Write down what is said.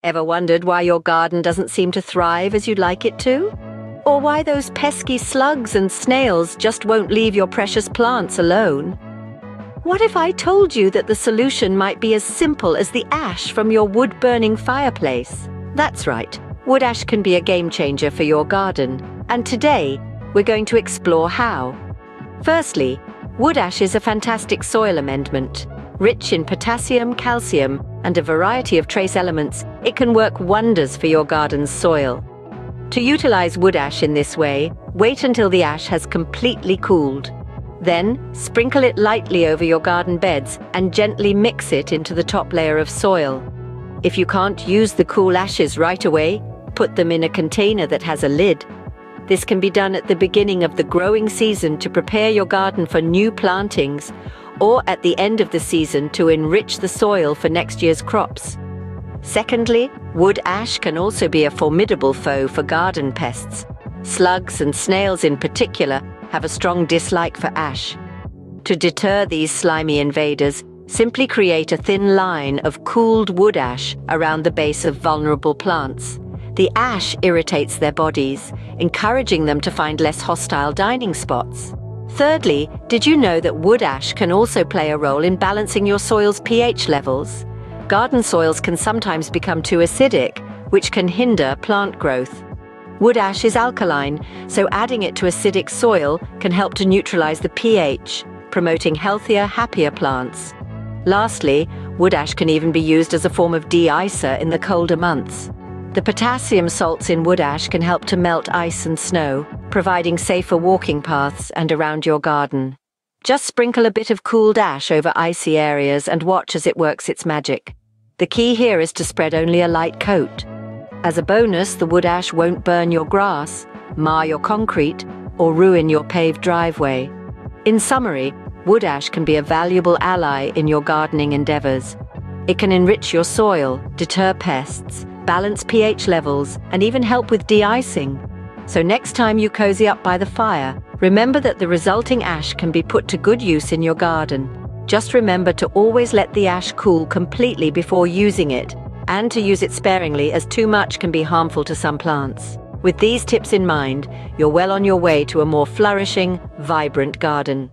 Ever wondered why your garden doesn't seem to thrive as you'd like it to? Or why those pesky slugs and snails just won't leave your precious plants alone? What if I told you that the solution might be as simple as the ash from your wood-burning fireplace? That's right, wood ash can be a game changer for your garden, and today we're going to explore how. Firstly, wood ash is a fantastic soil amendment. Rich in potassium, calcium, and a variety of trace elements, it can work wonders for your garden's soil. To utilize wood ash in this way, wait until the ash has completely cooled. Then, sprinkle it lightly over your garden beds and gently mix it into the top layer of soil. If you can't use the cool ashes right away, put them in a container that has a lid. This can be done at the beginning of the growing season to prepare your garden for new plantings, or at the end of the season to enrich the soil for next year's crops. Secondly, wood ash can also be a formidable foe for garden pests. Slugs and snails in particular have a strong dislike for ash. To deter these slimy invaders, simply create a thin line of cooled wood ash around the base of vulnerable plants. The ash irritates their bodies, encouraging them to find less hostile dining spots. Thirdly, did you know that wood ash can also play a role in balancing your soil's pH levels? Garden soils can sometimes become too acidic, which can hinder plant growth. Wood ash is alkaline, so adding it to acidic soil can help to neutralize the pH, promoting healthier, happier plants. Lastly, wood ash can even be used as a form of de-icer in the colder months. The potassium salts in wood ash can help to melt ice and snow, providing safer walking paths and around your garden. Just sprinkle a bit of cooled ash over icy areas and watch as it works its magic. The key here is to spread only a light coat. As a bonus, the wood ash won't burn your grass, mar your concrete, or ruin your paved driveway. In summary, wood ash can be a valuable ally in your gardening endeavors. It can enrich your soil, deter pests, balance pH levels, and even help with de-icing. So next time you cozy up by the fire, remember that the resulting ash can be put to good use in your garden. Just remember to always let the ash cool completely before using it, and to use it sparingly, as too much can be harmful to some plants. With these tips in mind, you're well on your way to a more flourishing, vibrant garden.